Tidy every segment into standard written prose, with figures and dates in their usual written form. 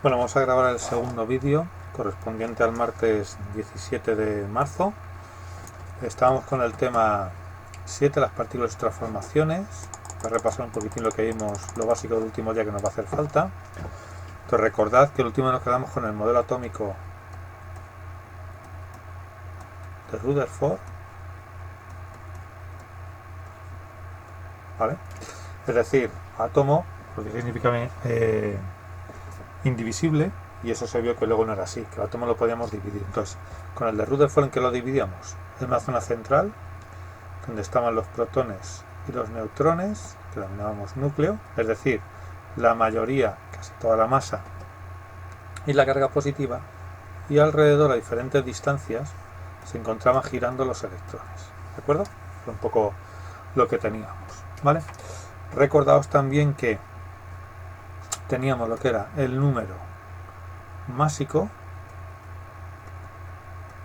Bueno, vamos a grabar el segundo vídeo correspondiente al martes 17 de marzo. Estábamos con el tema 7, las partículas y transformaciones, para repasar un poquitín lo que vimos, lo básico del último día que nos va a hacer falta. Entonces recordad que el último nos quedamos con el modelo atómico de Rutherford, ¿vale? Es decir, átomo, lo que significa indivisible, y eso se vio que luego no era así, que el átomo lo podíamos dividir. Entonces, con el de Rutherford, ¿en qué lo dividíamos? En una zona central, donde estaban los protones y los neutrones, que lo llamábamos núcleo, es decir, la mayoría, casi toda la masa y la carga positiva, y alrededor a diferentes distancias se encontraban girando los electrones, ¿de acuerdo? Fue un poco lo que teníamos, ¿vale? Recordaos también que teníamos lo que era el número másico,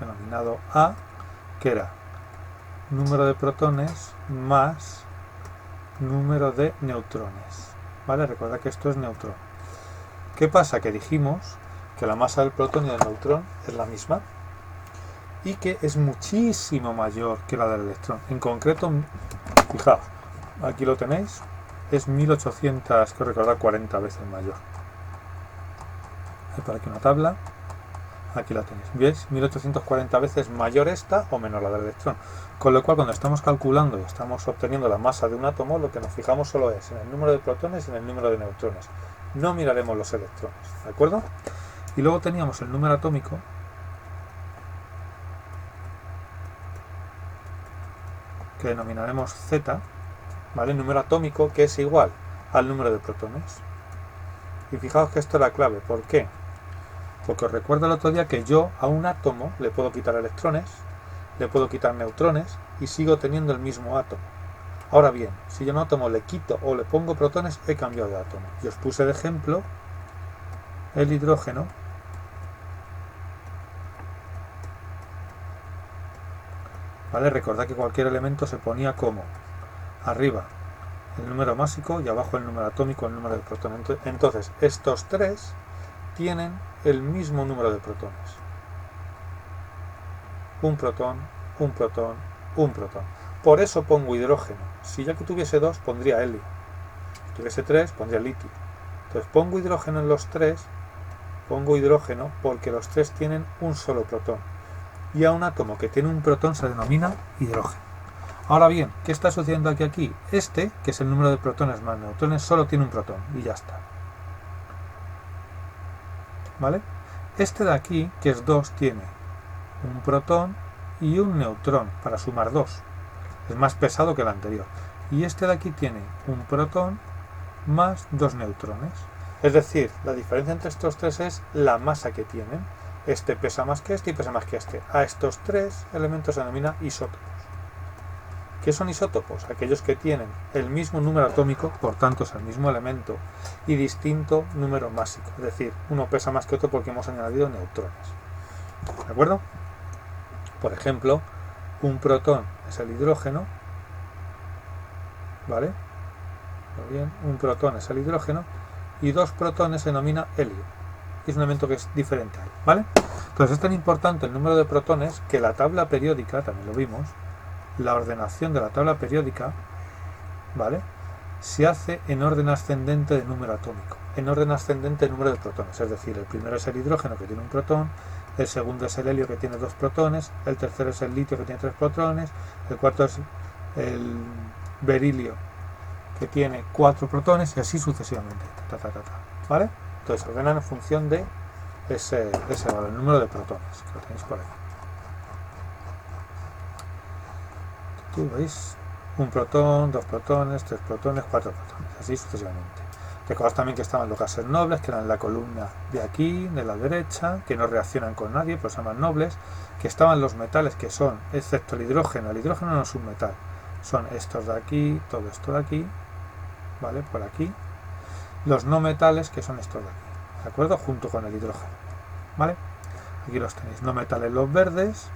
denominado A, que era número de protones más número de neutrones, ¿vale? Recordad que esto es neutrón. ¿Qué pasa? Que dijimos que la masa del protón y del neutrón es la misma y que es muchísimo mayor que la del electrón. En concreto, fijaos, aquí lo tenéis, es 1800, que recordar, 40 veces mayor. Hay por aquí una tabla, aquí la tenéis, ¿veis? 1840 veces mayor esta o menor la del electrón. Con lo cual, cuando estamos calculando y estamos obteniendo la masa de un átomo, lo que nos fijamos solo es en el número de protones y en el número de neutrones. No miraremos los electrones, ¿de acuerdo? Y luego teníamos el número atómico, que denominaremos Z, ¿vale? El número atómico, que es igual al número de protones. Y fijaos que esto es la clave. ¿Por qué? Porque os recuerdo el otro día que yo a un átomo le puedo quitar electrones, le puedo quitar neutrones y sigo teniendo el mismo átomo. Ahora bien, si yo a un átomo le quito o le pongo protones, he cambiado de átomo. Y os puse de ejemplo el hidrógeno, ¿vale? Recordad que cualquier elemento se ponía como arriba el número másico y abajo el número atómico, el número de protones. Entonces, estos tres tienen el mismo número de protones. Un protón, un protón, un protón. Por eso pongo hidrógeno. Si ya que tuviese dos, pondría helio. Si tuviese tres, pondría litio. Entonces pongo hidrógeno en los tres, pongo hidrógeno porque los tres tienen un solo protón. Y a un átomo que tiene un protón se denomina hidrógeno. Ahora bien, ¿qué está sucediendo aquí? Este, que es el número de protones más neutrones, solo tiene un protón y ya está. ¿Vale? Este de aquí, que es 2, tiene un protón y un neutrón para sumar 2. Es más pesado que el anterior. Y este de aquí tiene un protón más 2 neutrones. Es decir, la diferencia entre estos tres es la masa que tienen. Este pesa más que este y pesa más que este. A estos tres elementos se denomina isótopos. ¿Qué son isótopos? Aquellos que tienen el mismo número atómico, por tanto es el mismo elemento, y distinto número másico. Es decir, uno pesa más que otro porque hemos añadido neutrones. ¿De acuerdo? Por ejemplo, un protón es el hidrógeno, ¿vale? Muy bien, un protón es el hidrógeno, y 2 protones se denomina helio. Es un elemento que es diferente ahí, ¿vale? Entonces es tan importante el número de protones que la tabla periódica, también lo vimos, la ordenación de la tabla periódica, ¿vale?, se hace en orden ascendente de número atómico, en orden ascendente de número de protones. Es decir, el primero es el hidrógeno, que tiene un protón, el segundo es el helio, que tiene 2 protones, el tercero es el litio, que tiene 3 protones, el cuarto es el berilio, que tiene 4 protones, y así sucesivamente, ¿vale? Entonces se ordenan en función de ese valor, el número de protones, que lo tenéis por ahí. Tú veis, un protón, 2 protones, 3 protones, 4 protones, así sucesivamente. Recordad también que estaban los gases nobles, que eran la columna de aquí, de la derecha, que no reaccionan con nadie, pero se llaman nobles, que estaban los metales, que son, excepto el hidrógeno no es un metal, son estos de aquí, todo esto de aquí, ¿vale? Por aquí, los no metales, que son estos de aquí, ¿de acuerdo? Junto con el hidrógeno, ¿vale? Aquí los tenéis, no metales los verdes,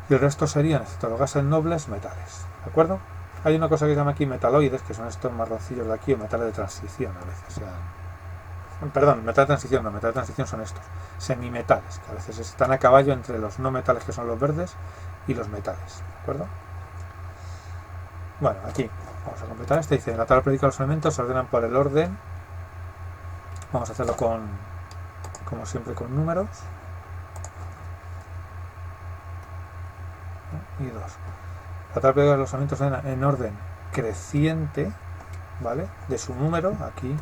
y el resto serían, excepto los gases nobles, metales, ¿de acuerdo? Hay una cosa que se llama aquí metaloides, que son estos marroncillos de aquí, o metales de transición, a veces perdón, metal de transición no, metal de transición son estos, semimetales, que a veces están a caballo entre los no metales, que son los verdes, y los metales, ¿de acuerdo? Bueno, aquí vamos a completar este. Dice, en la tabla periódica los elementos se ordenan por el orden. Vamos a hacerlo como siempre, con números. Y 2. La tabla periódica de los elementos se ordena en orden creciente, ¿vale? De su número, aquí 1,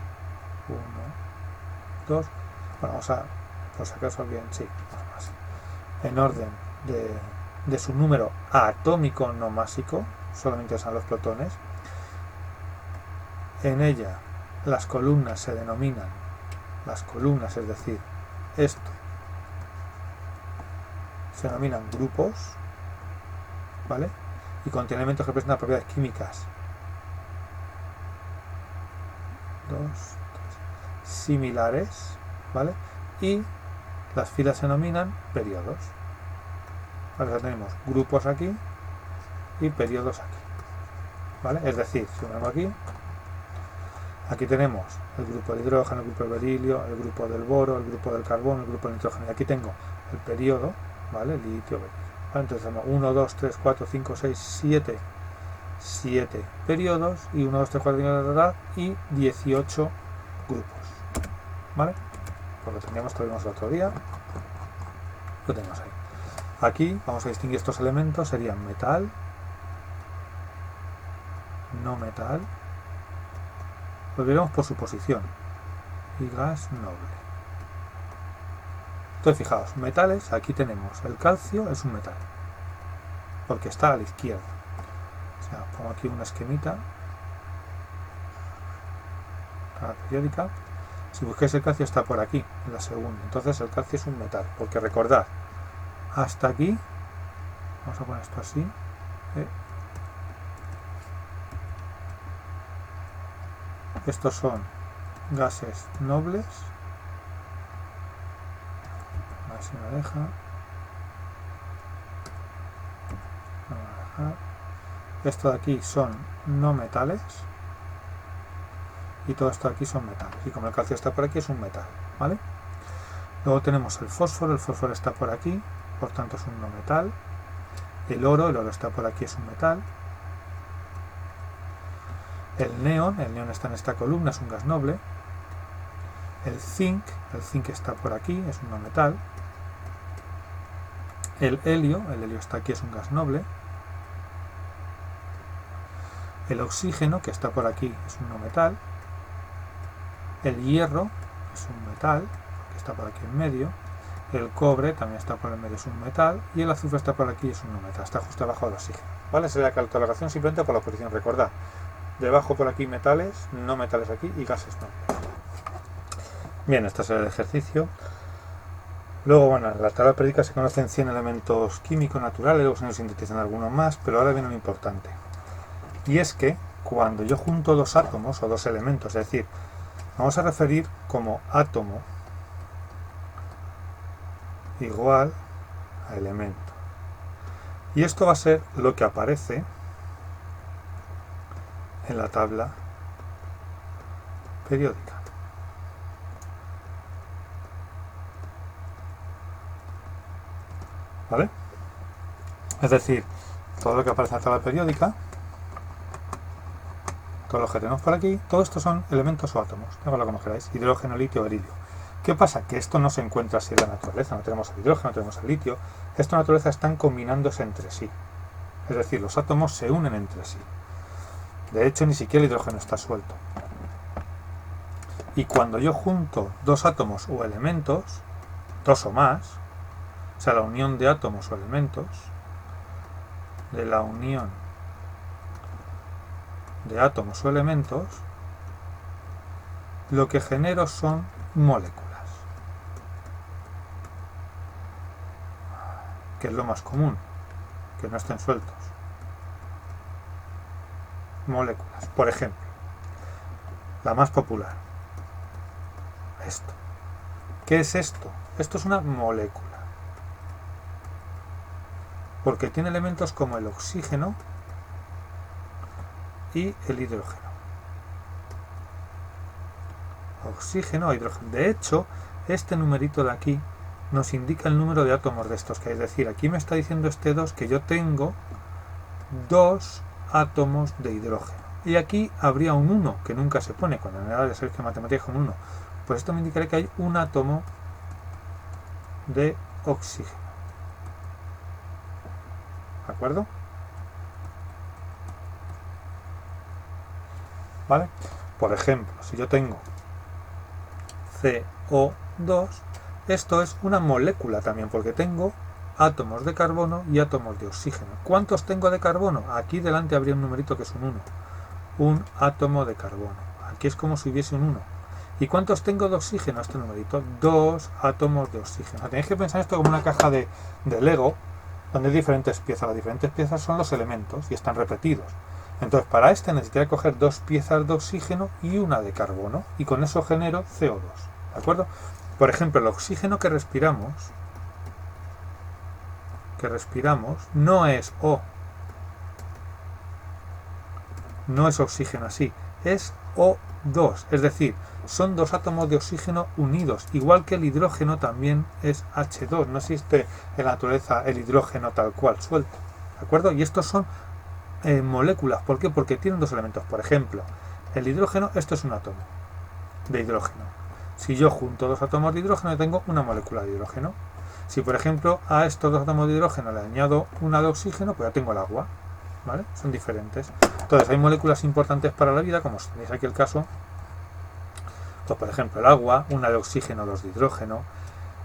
2. Bueno, vamos a, por si acaso bien, sí, así. En orden de su número atómico, no másico, solamente son los protones. En ella las columnas se denominan, las columnas, es decir, esto, se denominan grupos, ¿vale? Y contiene elementos que presentan propiedades químicas 2, 3, similares, ¿vale? Y las filas se denominan periodos. Ahora tenemos grupos aquí y periodos aquí, ¿vale? Es decir, si vemos aquí tenemos el grupo de hidrógeno, el grupo del berilio, el grupo del boro, el grupo del carbono, el grupo del nitrógeno. Y aquí tengo el periodo, ¿vale? Litio, berilio. ¿Vale? Entonces tenemos 1, 2, 3, 4, 5, 6, 7 periodos y 1, 2, 3, 4, 5, y 18 grupos, ¿vale? Pues lo teníamos, lo vimos el otro día, lo tenemos ahí. Aquí vamos a distinguir estos elementos, serían metal, no metal, lo veremos por su posición, y gas noble. Entonces fijaos, metales, aquí tenemos el calcio, es un metal, porque está a la izquierda. O sea, pongo aquí una esquemita, tabla periódica. Si busquáis el calcio está por aquí, en la segunda. Entonces el calcio es un metal, porque recordad, hasta aquí, vamos a poner esto así, estos son gases nobles, a ver si me deja, no me va a dejar. Esto de aquí son no metales y todo esto de aquí son metales, y como el calcio está por aquí es un metal, ¿vale? Luego tenemos el fósforo está por aquí, por tanto es un no metal. El oro está por aquí, es un metal. El neón está en esta columna, es un gas noble. El zinc está por aquí, es un no metal. El helio está aquí, es un gas noble. El oxígeno, que está por aquí, es un no metal. El hierro es un metal, que está por aquí en medio. El cobre también está por el medio, es un metal. Y el azufre está por aquí, es un no metal, está justo debajo del oxígeno, ¿vale? Sería la catalogación simplemente por la posición. Recordad, debajo por aquí metales, no metales aquí y gases nobles. Bien, este es el ejercicio. Luego, bueno, en la tabla periódica se conocen 100 elementos químicos naturales, luego se nos sintetizan algunos más, pero ahora viene lo importante. Y es que cuando yo junto dos átomos o dos elementos, es decir, vamos a referir como átomo igual a elemento. Y esto va a ser lo que aparece en la tabla periódica. ¿Vale? Es decir, todo lo que aparece en la tabla periódica, todos los que tenemos por aquí, todo esto son elementos o átomos, háganlo como queráis, hidrógeno, litio, berilio. ¿Qué pasa? Que esto no se encuentra así en la naturaleza, no tenemos el hidrógeno, no tenemos el litio, esto en la naturaleza están combinándose entre sí. Es decir, los átomos se unen entre sí. De hecho, ni siquiera el hidrógeno está suelto. Y cuando yo junto dos átomos o elementos, dos o más, o sea, la unión de átomos o elementos, de la unión de átomos o elementos, lo que genero son moléculas, que es lo más común, que no estén sueltos. Moléculas, por ejemplo, la más popular, esto. ¿Qué es esto? Esto es una molécula, porque tiene elementos como el oxígeno y el hidrógeno. oxígeno a hidrógeno. De hecho, este numerito de aquí nos indica el número de átomos de estos que hay. Es decir, aquí me está diciendo este 2 que yo tengo 2 átomos de hidrógeno. Y aquí habría un 1, que nunca se pone, cuando en el servicio de matemáticas con 1. Pues esto me indicaría que hay un átomo de oxígeno. ¿De acuerdo? ¿Vale? Por ejemplo, si yo tengo CO2, esto es una molécula también, porque tengo átomos de carbono y átomos de oxígeno. ¿Cuántos tengo de carbono? Aquí delante habría un numerito que es un 1. Un átomo de carbono. Aquí es como si hubiese un 1. ¿Y cuántos tengo de oxígeno? Este numerito, 2 átomos de oxígeno. Tenéis que pensar esto como una caja de Lego, donde hay diferentes piezas. Las diferentes piezas son los elementos y están repetidos. Entonces, para este necesitaría coger 2 piezas de oxígeno y una de carbono, y con eso genero CO2. ¿De acuerdo? Por ejemplo, el oxígeno que respiramos no es O. No es oxígeno así, es O2, es decir, son 2 átomos de oxígeno unidos, igual que el hidrógeno también es H2, no existe en la naturaleza el hidrógeno tal cual, suelto, ¿de acuerdo? Y estos son moléculas, ¿por qué? Porque tienen 2 elementos, por ejemplo, el hidrógeno, esto es un átomo de hidrógeno, si yo junto 2 átomos de hidrógeno tengo una molécula de hidrógeno, si por ejemplo a estos 2 átomos de hidrógeno le añado una de oxígeno, pues ya tengo el agua. ¿Vale? Son diferentes. Entonces hay moléculas importantes para la vida, como tenéis aquí el caso, pues por ejemplo el agua, una de oxígeno, 2 de hidrógeno,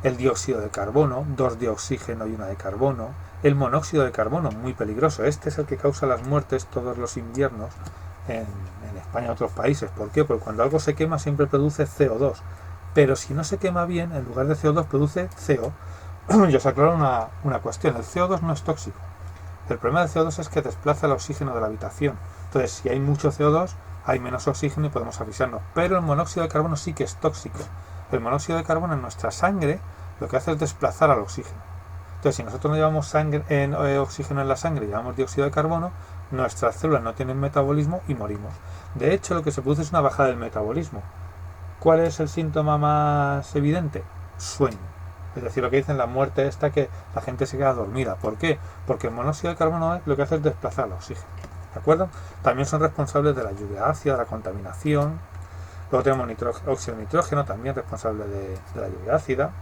el dióxido de carbono, 2 de oxígeno y una de carbono, el monóxido de carbono, muy peligroso, este es el que causa las muertes todos los inviernos en España y en otros países. ¿Por qué? Porque cuando algo se quema siempre produce CO2, pero si no se quema bien, en lugar de CO2 produce CO. Yo os aclaro una cuestión, el CO2 no es tóxico. El problema del CO2 es que desplaza el oxígeno de la habitación. Entonces, si hay mucho CO2, hay menos oxígeno y podemos asfixiarnos. Pero el monóxido de carbono sí que es tóxico. El monóxido de carbono en nuestra sangre lo que hace es desplazar al oxígeno. Entonces, si nosotros no llevamos oxígeno en la sangre y llevamos dióxido de carbono, nuestras células no tienen metabolismo y morimos. De hecho, lo que se produce es una bajada del metabolismo. ¿Cuál es el síntoma más evidente? Sueño. Es decir, lo que dicen la muerte esta, que la gente se queda dormida. ¿Por qué? Porque el monóxido de carbono lo que hace es desplazar el oxígeno. ¿De acuerdo? También son responsables de la lluvia ácida, de la contaminación. Luego tenemos óxido de nitrógeno, también responsable de la lluvia ácida.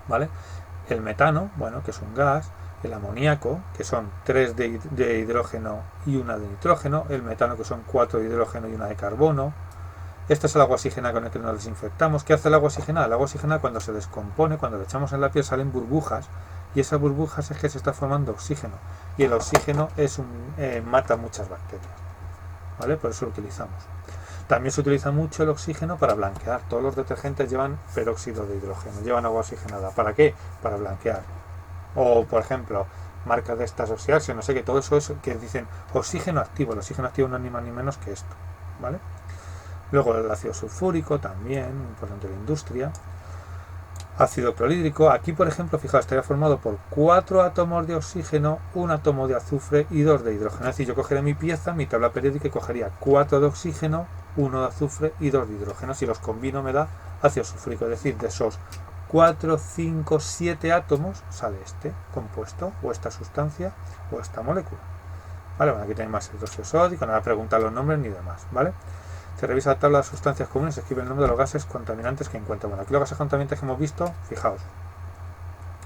¿Vale? El metano, bueno, que es un gas. El amoníaco, que son 3 de hidrógeno y una de nitrógeno. El metano, que son 4 de hidrógeno y una de carbono. Este es el agua oxigenada con el que nos desinfectamos. ¿Qué hace el agua oxigenada? El agua oxigenada, cuando se descompone, cuando le echamos en la piel, salen burbujas, y esas burbujas es que se está formando oxígeno, y el oxígeno mata muchas bacterias, ¿vale? Por eso lo utilizamos. También se utiliza mucho el oxígeno para blanquear. Todos los detergentes llevan peróxido de hidrógeno, llevan agua oxigenada. ¿Para qué? Para blanquear. O, por ejemplo, marcas de estas Oxiaxio, no sé qué, todo eso es que dicen oxígeno activo. El oxígeno activo no es ni más ni menos que esto, ¿vale? Luego el ácido sulfúrico, también importante de la industria. Ácido clorhídrico, aquí por ejemplo, fijaos, estaría formado por 4 átomos de oxígeno, 1 átomo de azufre y 2 de hidrógeno. Es decir, yo cogería mi pieza, mi tabla periódica, y cogería 4 de oxígeno, 1 de azufre y 2 de hidrógeno. Si los combino me da ácido sulfúrico, es decir, de esos 4, 5, 7 átomos sale este compuesto, o esta sustancia, o esta molécula. Vale, bueno, aquí tenéis más hidróxido sódico, no voy a preguntar los nombres ni demás, ¿vale? Se revisa la tabla de sustancias comunes, se escribe el nombre de los gases contaminantes que encuentra. Bueno, aquí los gases contaminantes que hemos visto, fijaos,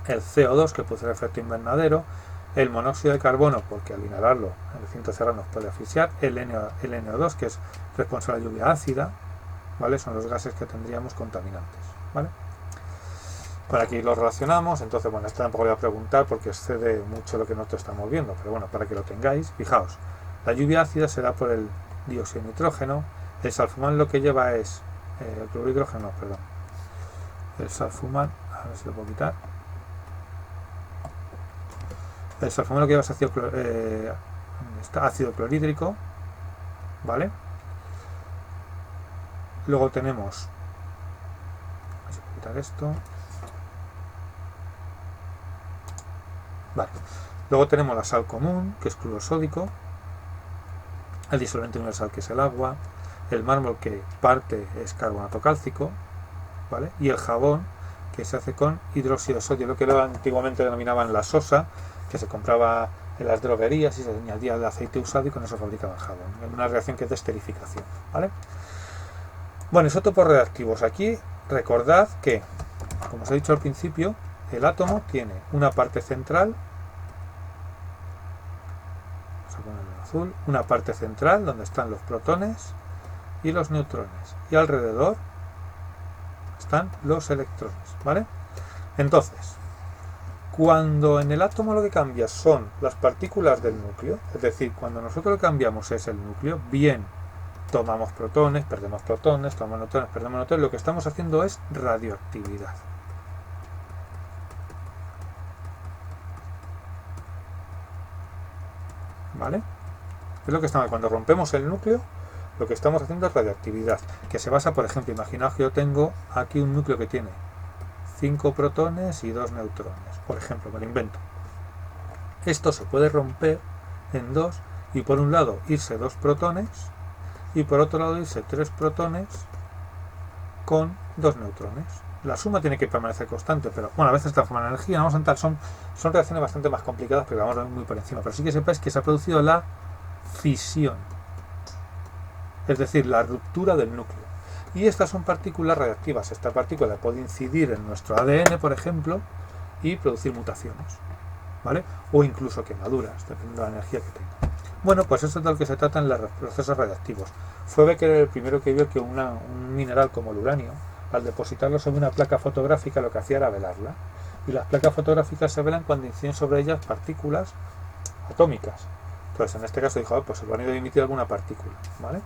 el CO2, que produce el efecto invernadero, el monóxido de carbono, porque al inhalarlo el recinto cerrado nos puede asfixiar, el NO2, que es responsable de la lluvia ácida, ¿vale? Son los gases que tendríamos contaminantes, ¿vale? Por aquí los relacionamos, entonces, bueno, esto tampoco le voy a preguntar porque excede mucho lo que nosotros estamos viendo, pero bueno, para que lo tengáis, fijaos, la lluvia ácida se da por el dióxido de nitrógeno. El salfumán lo que lleva es el clorhidrógeno, perdón. El salfumán, a ver si lo puedo quitar. El salfumán lo que lleva es ácido clorhídrico, ¿vale? Luego tenemos, vamos a quitar esto. Vale. Luego tenemos la sal común, que es cloruro sódico. El disolvente universal, que es el agua, el mármol que parte es carbonato cálcico, ¿vale? Y el jabón que se hace con hidróxido de sodio, lo que antiguamente denominaban la sosa, que se compraba en las droguerías y se añadía el aceite usado y con eso fabricaban jabón, en una reacción que es de esterificación, ¿vale? Bueno, isótopos reactivos. Aquí recordad que, como os he dicho al principio, el átomo tiene una parte central, vamos a ponerlo en azul, una parte central donde están los protones y los neutrones, y alrededor están los electrones, ¿vale? Entonces, cuando en el átomo lo que cambia son las partículas del núcleo, es decir, cuando nosotros lo que cambiamos es el núcleo, bien tomamos protones, perdemos protones, tomamos neutrones, perdemos neutrones, lo que estamos haciendo es radioactividad. ¿Vale? Es lo que estamos, cuando rompemos el núcleo, lo que estamos haciendo es radioactividad, que se basa, por ejemplo, imaginaos que yo tengo aquí un núcleo que tiene 5 protones y 2 neutrones, por ejemplo, me lo invento. Esto se puede romper en dos y por un lado irse 2 protones y por otro lado irse 3 protones con 2 neutrones. La suma tiene que permanecer constante, pero bueno, a veces transforman energía, no vamos a entrar, son reacciones bastante más complicadas, pero vamos a ver muy por encima. Pero sí que sepáis que se ha producido la fisión, es decir, la ruptura del núcleo. Y estas son partículas radiactivas. Esta partícula puede incidir en nuestro ADN, por ejemplo, y producir mutaciones, ¿vale? O incluso quemaduras, dependiendo de la energía que tenga. Bueno, pues eso es de lo que se trata en los procesos radiactivos. Fue Becker el primero que vio que un mineral como el uranio, al depositarlo sobre una placa fotográfica, lo que hacía era velarla. Y las placas fotográficas se velan cuando inciden sobre ellas partículas atómicas. Entonces, en este caso dijo, pues el uranio debe emitir alguna partícula, ¿vale?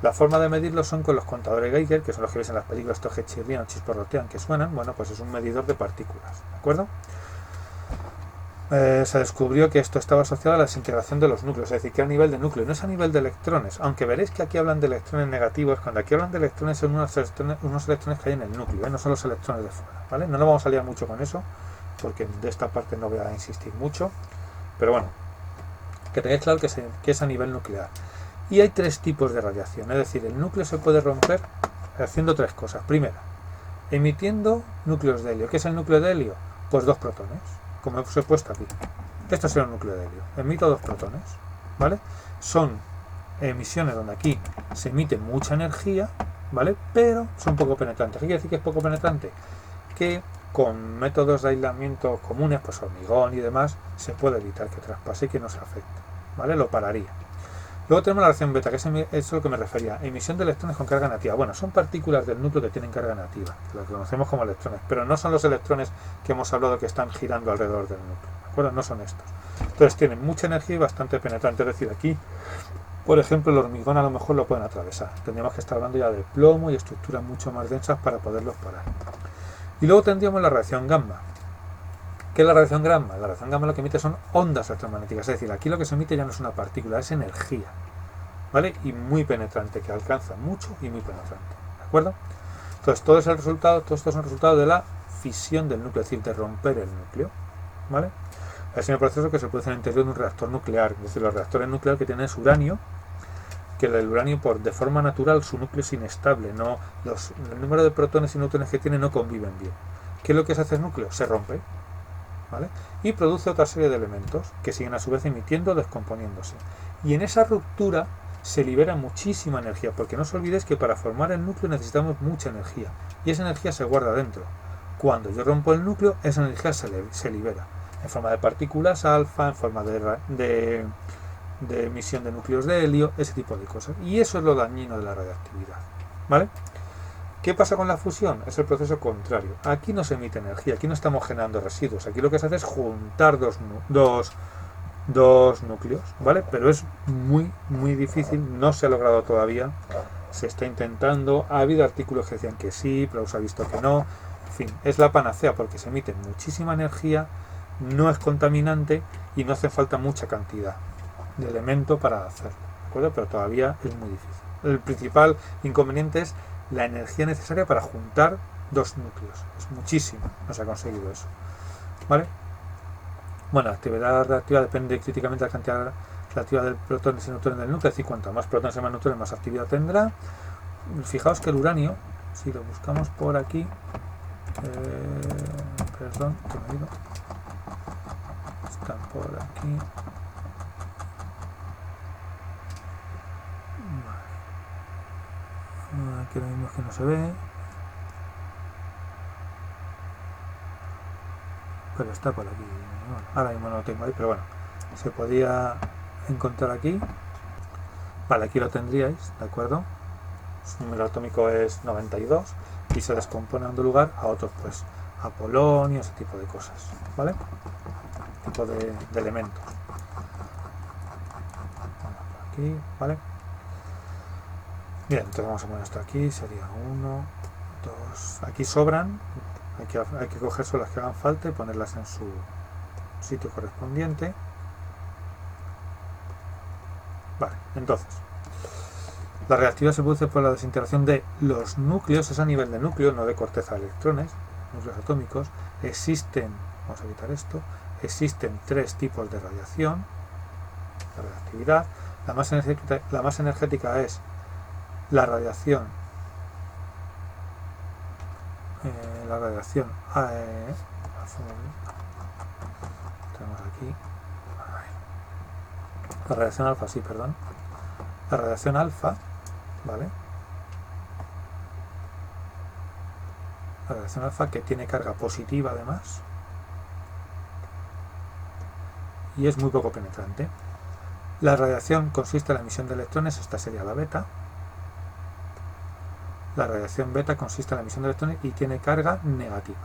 La forma de medirlo son con los contadores Geiger, que son los que veis en las películas, estos que chirrían, chisporrotean, que suenan. Bueno, pues es un medidor de partículas, ¿de acuerdo? Se descubrió que esto estaba asociado a la desintegración de los núcleos, es decir, que a nivel de núcleo, no es a nivel de electrones, aunque veréis que aquí hablan de electrones negativos. Cuando aquí hablan de electrones son unos electrones que hay en el núcleo, no son los electrones de fuera, ¿vale? No nos vamos a liar mucho con eso, porque de esta parte no voy a insistir mucho, pero bueno, que tengáis claro que es a nivel nuclear. Y hay 3 tipos de radiación, es decir, el núcleo se puede romper haciendo 3 cosas. Primera, emitiendo núcleos de helio. ¿Qué es el núcleo de helio? Pues 2 protones, como os he puesto aquí. Esto es un núcleo de helio. Emito 2 protones, ¿vale? Son emisiones donde aquí se emite mucha energía, ¿vale? Pero son poco penetrantes. ¿Qué quiere decir que es poco penetrante? Que con métodos de aislamiento comunes, pues hormigón y demás, se puede evitar que traspase y que no se afecte, ¿vale? Lo pararía. Luego tenemos la reacción beta, que es a lo que me refería, emisión de electrones con carga negativa. Bueno, son partículas del núcleo que tienen carga negativa, lo que conocemos como electrones, pero no son los electrones que hemos hablado que están girando alrededor del núcleo, ¿de acuerdo? No son estos. Entonces tienen mucha energía y bastante penetrante, es decir, aquí, por ejemplo, el hormigón a lo mejor lo pueden atravesar. Tendríamos que estar hablando ya de plomo y estructuras mucho más densas para poderlos parar. Y luego tendríamos la reacción gamma. ¿Qué es la radiación gamma? La radiación gamma lo que emite son ondas electromagnéticas, es decir, aquí lo que se emite ya no es una partícula, es energía, ¿vale? Y muy penetrante, que alcanza mucho y muy penetrante, ¿de acuerdo? Entonces, todo esto es un resultado de la fisión del núcleo, es decir, de romper el núcleo, ¿vale? Es un proceso que se produce en el interior de un reactor nuclear, es decir, los reactores nucleares que tienen es uranio, que el uranio de forma natural su núcleo es inestable, el número de protones y neutrones que tiene no conviven bien. ¿Qué es lo que se hace el núcleo? Se rompe, ¿vale? Y produce otra serie de elementos que siguen a su vez emitiendo, descomponiéndose. Y en esa ruptura se libera muchísima energía, porque no os olvidéis que para formar el núcleo necesitamos mucha energía, y esa energía se guarda dentro. Cuando yo rompo el núcleo, esa energía se libera, en forma de partículas alfa, en forma de emisión de núcleos de helio, ese tipo de cosas. Y eso es lo dañino de la radioactividad, ¿vale? ¿Qué pasa con la fusión? Es el proceso contrario. Aquí no se emite energía, aquí no estamos generando residuos. Aquí lo que se hace es juntar dos núcleos, ¿vale? Pero es muy, muy difícil, no se ha logrado todavía. Se está intentando, ha habido artículos que decían que sí, pero se ha visto que no. En fin, es la panacea porque se emite muchísima energía, no es contaminante y no hace falta mucha cantidad de elemento para hacerlo, ¿de acuerdo? Pero todavía es muy difícil. El principal inconveniente es la energía necesaria para juntar 2 núcleos. Es muchísima, no se ha conseguido eso, ¿vale? Bueno, la actividad reactiva depende críticamente de la cantidad relativa de protones y neutrones del núcleo, es decir, cuanto más protones y más neutrones, más actividad tendrá. fijaos que el uranio, si lo buscamos por aquí, perdón, que me he ido, están por aquí, vale. Aquí ahora mismo es que no se ve, pero está por aquí. Bueno, ahora mismo no lo tengo ahí, pero bueno, se podía encontrar aquí. Vale, aquí lo tendríais, ¿de acuerdo? Su número atómico es 92 y se descompone dando lugar a otros, pues a polonio, ese tipo de cosas, ¿vale? Tipo de elementos. Aquí, ¿vale? Bien, entonces vamos a poner esto aquí, sería 1, 2, aquí sobran, hay que coger solo las que hagan falta y ponerlas en su sitio correspondiente. Vale, entonces la reactividad se produce por la desintegración de los núcleos, es a nivel de núcleo, no de corteza de electrones, núcleos atómicos. Existen, vamos a quitar esto, existen 3 tipos de radiación, la reactividad. La más energética es la radiación tenemos aquí la radiación alfa, sí, perdón, la radiación alfa, ¿vale? La radiación alfa, que tiene carga positiva además y es muy poco penetrante. La radiación consiste en la emisión de electrones, esta sería la beta. La radiación beta consiste en la emisión de electrones y tiene carga negativa.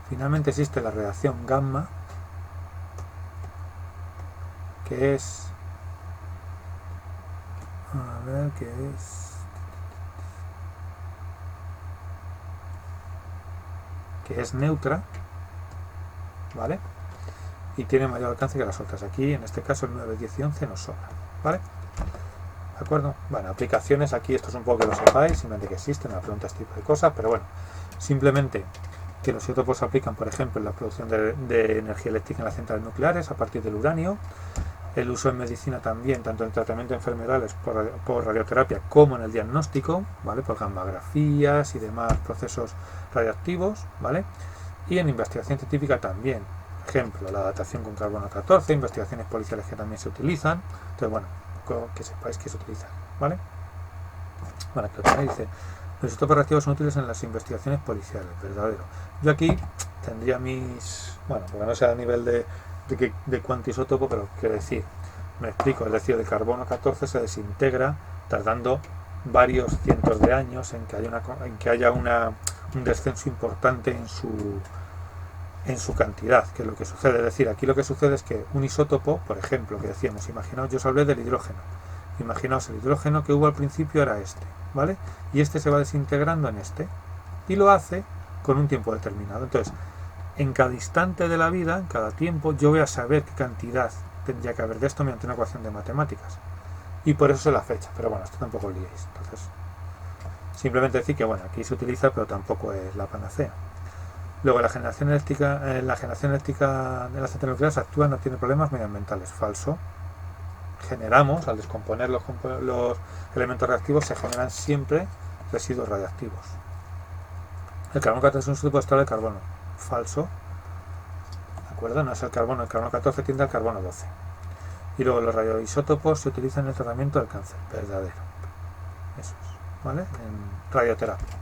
Finalmente existe la radiación gamma, que es, a ver, que es neutra, ¿vale? Y tiene mayor alcance que las otras. Aquí, en este caso, el 9, 10 y 11 nos sobra, ¿vale? ¿De acuerdo? Bueno, aplicaciones, aquí esto es un poco que lo sepáis, simplemente que existen, me pregunta este tipo de cosas, pero bueno, simplemente que los isótopos se aplican, por ejemplo, en la producción de energía eléctrica en las centrales nucleares a partir del uranio, el uso en medicina también, tanto en tratamiento de enfermedades por radioterapia como en el diagnóstico, ¿vale? Por gammagrafías y demás procesos radioactivos, ¿vale? Y en investigación científica también, ejemplo, la datación con carbono 14, investigaciones policiales que también se utilizan, entonces bueno, que sepáis que se utilizan, ¿vale? Bueno, que lo dice, los isótopos reactivos son útiles en las investigaciones policiales, verdadero. Yo aquí tendría mis, bueno, porque no sea a nivel de cuantisótopo, pero quiero decir, me explico, es decir, el carbono 14 se desintegra tardando varios cientos de años en que haya un descenso importante en su cantidad, que es lo que sucede. Es decir, aquí lo que sucede es que un isótopo, por ejemplo, que decíamos, imaginaos, yo os hablé del hidrógeno, imaginaos el hidrógeno que hubo al principio era este, ¿vale? Y este se va desintegrando en este, y lo hace con un tiempo determinado. Entonces, en cada instante de la vida, en cada tiempo, yo voy a saber qué cantidad tendría que haber de esto mediante una ecuación de matemáticas. Y por eso es la fecha, pero bueno, esto tampoco os liéis. Entonces, simplemente decir que bueno, aquí se utiliza, pero tampoco es la panacea. Luego, la generación eléctrica de las centrales nucleares actúa, no tiene problemas medioambientales. Falso. Generamos, al descomponer los elementos reactivos, se generan siempre residuos radiactivos. El carbono 14 es un isótopo estable de carbono. Falso. ¿De acuerdo? No es el carbono 14 tiende al carbono 12. Y luego los radioisótopos se utilizan en el tratamiento del cáncer. Verdadero. Eso es, ¿vale? En radioterapia.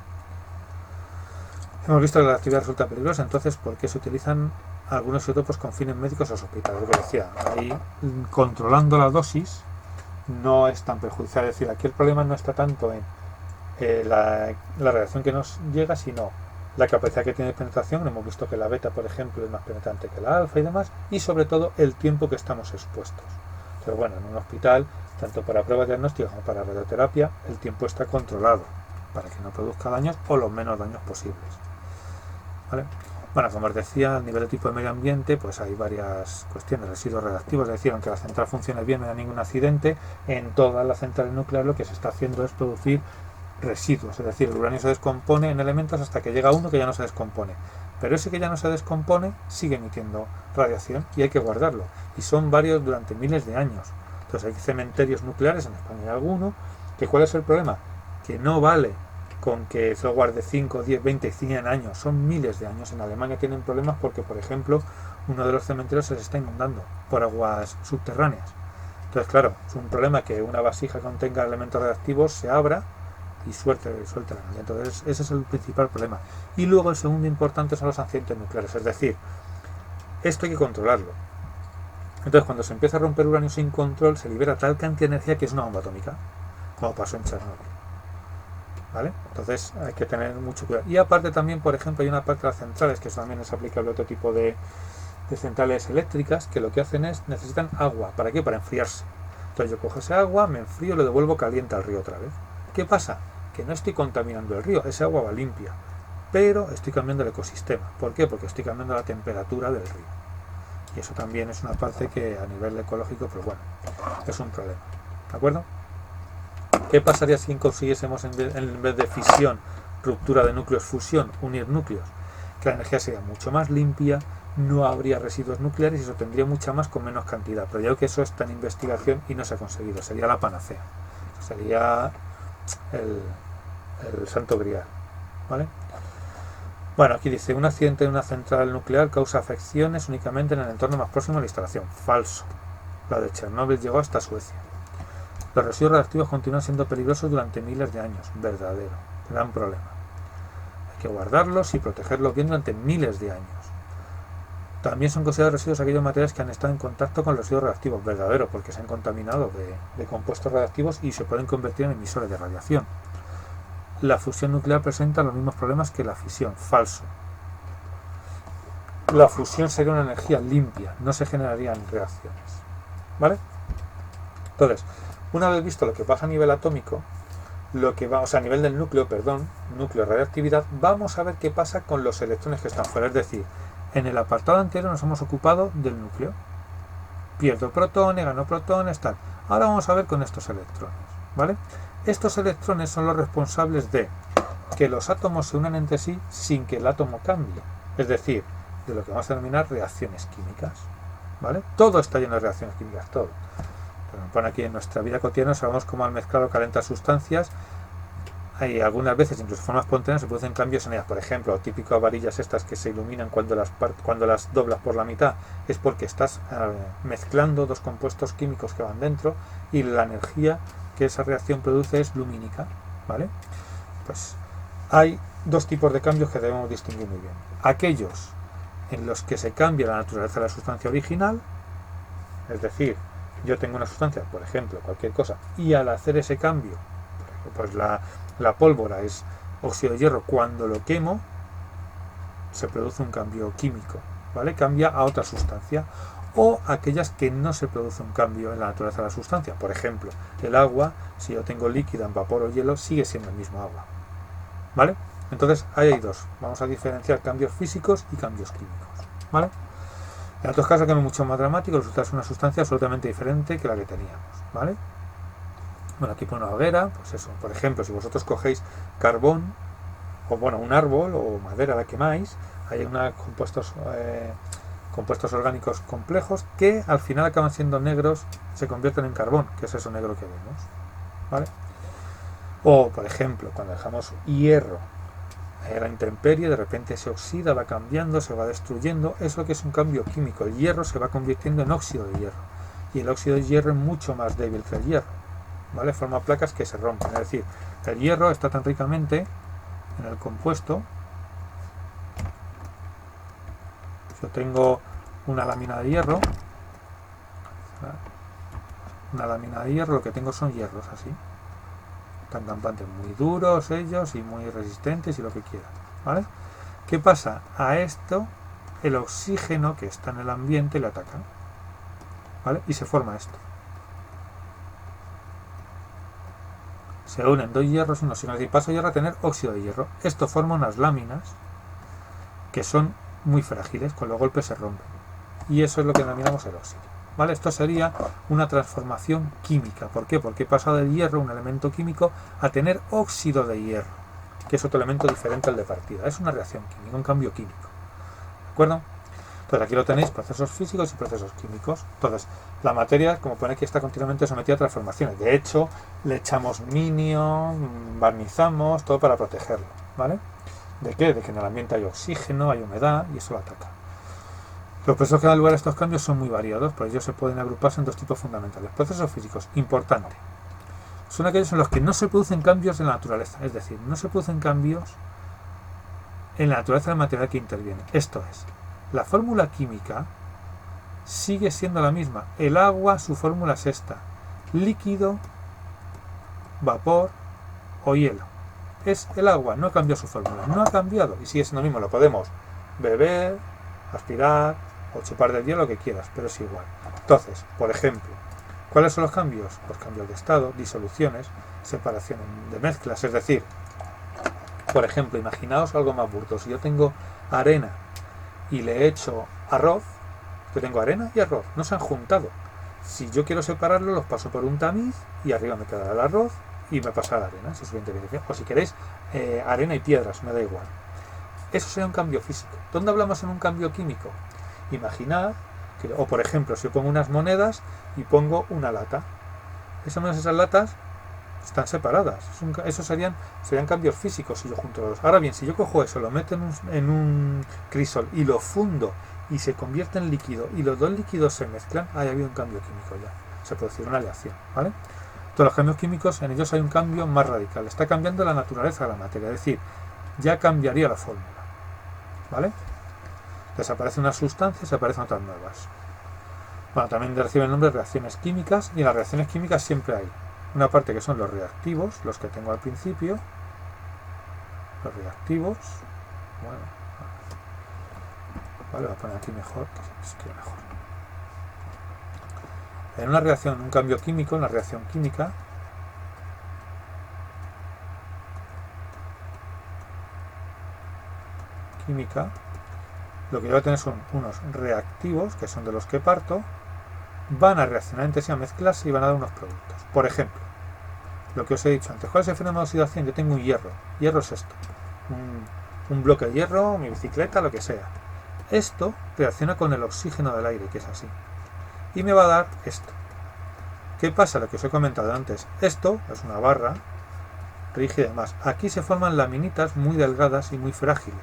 Hemos visto que la actividad resulta peligrosa, entonces, ¿por qué se utilizan algunos isótopos con fines médicos o hospitales? Lo que decía, ahí controlando la dosis no es tan perjudicial. Es decir, aquí el problema no está tanto en la radiación que nos llega, sino la capacidad que tiene de penetración. Hemos visto que la beta, por ejemplo, es más penetrante que la alfa y demás, y sobre todo el tiempo que estamos expuestos. Pero bueno, en un hospital, tanto para pruebas diagnósticas como para radioterapia, el tiempo está controlado para que no produzca daños o los menos daños posibles, ¿vale? Bueno, como os decía, a nivel de tipo de medio ambiente, pues hay varias cuestiones, residuos radiactivos, es decir, aunque la central funcione bien, no hay ningún accidente, en todas las centrales nucleares lo que se está haciendo es producir residuos, es decir, el uranio se descompone en elementos hasta que llega uno que ya no se descompone, pero ese que ya no se descompone sigue emitiendo radiación y hay que guardarlo, y son varios durante miles de años. Entonces hay cementerios nucleares, en España hay alguno, ¿Que cuál es el problema? Que no vale con que eso guarde 5, 10, 20, 100 años, son miles de años. En Alemania tienen problemas porque, por ejemplo, uno de los cementerios se les está inundando por aguas subterráneas. Entonces, claro, es un problema que una vasija que contenga elementos radiactivos se abra y suelte la energía. Entonces, ese es el principal problema. Y luego el segundo importante son los accidentes nucleares, es decir, esto hay que controlarlo. Entonces, cuando se empieza a romper uranio sin control, se libera tal cantidad de energía que es una bomba atómica, como pasó en Chernobyl. ¿Vale? Entonces hay que tener mucho cuidado. Y aparte también, por ejemplo, hay una parte de las centrales, que eso también es aplicable a otro tipo de centrales eléctricas, que lo que hacen es, necesitan agua. ¿Para qué? Para enfriarse. Entonces yo cojo ese agua, me enfrío y lo devuelvo caliente al río otra vez. ¿Qué pasa? Que no estoy contaminando el río, ese agua va limpia, pero estoy cambiando el ecosistema. ¿Por qué? Porque estoy cambiando la temperatura del río. Y eso también es una parte que a nivel ecológico, pues bueno, es un problema. ¿De acuerdo? ¿Qué pasaría si consiguiésemos en vez de fisión, ruptura de núcleos, fusión, unir núcleos? Que la energía sería mucho más limpia, no habría residuos nucleares y se obtendría mucha más con menos cantidad. Pero ya creo que eso está en investigación y no se ha conseguido. Sería la panacea. Sería el santo grial. ¿Vale? Bueno, aquí dice, un accidente de una central nuclear causa afecciones únicamente en el entorno más próximo a la instalación. Falso. La de Chernóbil llegó hasta Suecia. Los residuos radiactivos continúan siendo peligrosos durante miles de años. Verdadero. Gran problema. Hay que guardarlos y protegerlos bien durante miles de años. También son considerados residuos aquellos materiales que han estado en contacto con los residuos radiactivos. Verdadero, porque se han contaminado de compuestos radiactivos y se pueden convertir en emisores de radiación. La fusión nuclear presenta los mismos problemas que la fisión. Falso. La fusión sería una energía limpia, no se generarían reacciones. ¿Vale? Entonces, una vez visto lo que pasa a nivel atómico, a nivel del núcleo, núcleo de radioactividad, vamos a ver qué pasa con los electrones que están fuera. Es decir, en el apartado anterior nos hemos ocupado del núcleo. Pierdo protones, gano protones, tal. Ahora vamos a ver con estos electrones, ¿vale? Estos electrones son los responsables de que los átomos se unan entre sí sin que el átomo cambie. Es decir, de lo que vamos a denominar reacciones químicas, ¿vale? Todo está lleno de reacciones químicas, todo. Bueno, aquí en nuestra vida cotidiana sabemos cómo al mezclar o calentar sustancias, hay algunas veces, incluso de forma espontánea, se producen cambios en ellas. Por ejemplo, típico varillas estas que se iluminan cuando las doblas por la mitad, es porque estás mezclando dos compuestos químicos que van dentro y la energía que esa reacción produce es lumínica, ¿vale? Pues hay dos tipos de cambios que debemos distinguir muy bien. Aquellos en los que se cambia la naturaleza de la sustancia original, es decir, yo tengo una sustancia, por ejemplo, cualquier cosa, y al hacer ese cambio, pues la pólvora es óxido de hierro, cuando lo quemo, se produce un cambio químico, ¿vale? Cambia a otra sustancia. O aquellas que no se produce un cambio en la naturaleza de la sustancia. Por ejemplo, el agua, si yo tengo líquida en vapor o hielo, sigue siendo el mismo agua, ¿vale? Entonces, ahí hay dos. Vamos a diferenciar cambios físicos y cambios químicos, ¿vale? En otros casos, que es mucho más dramático, resulta una sustancia absolutamente diferente que la que teníamos, ¿vale? Bueno, aquí pone una hoguera, pues eso. Por ejemplo, si vosotros cogéis carbón, o bueno, un árbol o madera la quemáis, hay unos compuestos orgánicos complejos que al final acaban siendo negros, se convierten en carbón, que es eso negro que vemos, ¿vale? O, por ejemplo, cuando dejamos hierro a la intemperie, de repente se oxida, va cambiando, se va destruyendo. Eso que es un cambio químico. El hierro se va convirtiendo en óxido de hierro, y el óxido de hierro es mucho más débil que el hierro, ¿vale? Forma placas que se rompen. Es decir, el hierro está tan ricamente en el compuesto. Yo tengo una lámina de hierro, lo que tengo son hierros así, tan campantes, muy duros ellos y muy resistentes y lo que quieran, ¿vale? ¿Qué pasa? A esto el oxígeno que está en el ambiente le ataca, ¿vale? Y se forma esto. Se unen dos hierros y un oxígeno, es decir, paso hierro a tener óxido de hierro. Esto forma unas láminas que son muy frágiles, con los golpes se rompen. Y eso es lo que denominamos el óxido, ¿vale? Esto sería una transformación química. ¿Por qué? Porque pasa del hierro, un elemento químico, a tener óxido de hierro, que es otro elemento diferente al de partida. Es una reacción química, un cambio químico, ¿de acuerdo? Entonces aquí lo tenéis, procesos físicos y procesos químicos. Entonces, la materia, como pone aquí, está continuamente sometida a transformaciones. De hecho, le echamos minio, barnizamos, todo para protegerlo, ¿vale? ¿De qué? De que en el ambiente hay oxígeno, hay humedad y eso lo ataca. Los procesos que dan lugar a estos cambios son muy variados, por ello se pueden agruparse en dos tipos fundamentales. Procesos físicos, importante. Son aquellos en los que no se producen cambios en la naturaleza, es decir, no se producen cambios en la naturaleza del material que interviene. Esto es, la fórmula química sigue siendo la misma. El agua, su fórmula es esta: líquido, vapor o hielo. Es el agua, no cambió su fórmula, no ha cambiado y sigue siendo lo mismo. Lo podemos beber, aspirar o chupar del hielo, lo que quieras, pero es igual. Entonces, por ejemplo, ¿cuáles son los cambios? Pues cambios de estado, disoluciones, separación de mezclas. Es decir, por ejemplo, imaginaos algo más burdo. Si yo tengo arena y le echo arroz, yo tengo arena y arroz, no se han juntado. Si yo quiero separarlo, los paso por un tamiz y arriba me quedará el arroz y me pasa la arena, si es bien. O si queréis, arena y piedras, me da igual. Eso sería un cambio físico. ¿Dónde hablamos en un cambio químico? Imaginad que, o por ejemplo, si yo pongo unas monedas y pongo una lata, esas latas están separadas. Esos serían cambios físicos si yo junto los dos. Ahora bien, si yo cojo eso, lo meto en un crisol y lo fundo y se convierte en líquido y los dos líquidos se mezclan, ha habido un cambio químico ya. Se produce una aleación, ¿vale? Todos los cambios químicos, en ellos hay un cambio más radical. Está cambiando la naturaleza de la materia, es decir, ya cambiaría la fórmula, ¿vale? Desaparecen unas sustancias y aparecen otras nuevas. Bueno, también recibe el nombre de reacciones químicas, y en las reacciones químicas siempre hay una parte que son los reactivos, los que tengo al principio. Los reactivos, bueno, vale, voy a poner aquí mejor, que se escribe mejor. En una reacción, un cambio químico, en la reacción química, lo que yo voy a tener son unos reactivos, que son de los que parto, van a reaccionar entre sí, a mezclarse y van a dar unos productos. Por ejemplo, lo que os he dicho antes, ¿cuál es el fenómeno de oxidación? Yo tengo un hierro. Hierro es esto. Un bloque de hierro, mi bicicleta, lo que sea. Esto reacciona con el oxígeno del aire, que es así. Y me va a dar esto. ¿Qué pasa? Lo que os he comentado antes. Esto es una barra rígida y demás. Aquí se forman laminitas muy delgadas y muy frágiles.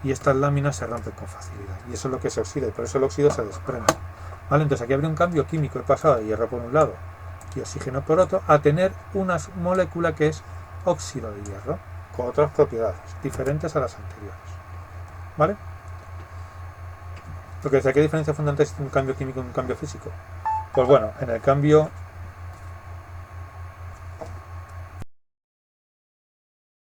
Y estas láminas se rompen con facilidad. Y eso es lo que se oxida, y por eso el óxido se desprende. ¿Vale? Entonces aquí habría un cambio químico. He pasado de hierro por un lado y oxígeno por otro a tener una molécula que es óxido de hierro, con otras propiedades diferentes a las anteriores. ¿Vale? Lo que decía, ¿qué diferencia fundamental existe un cambio químico y un cambio físico? Pues bueno, en el cambio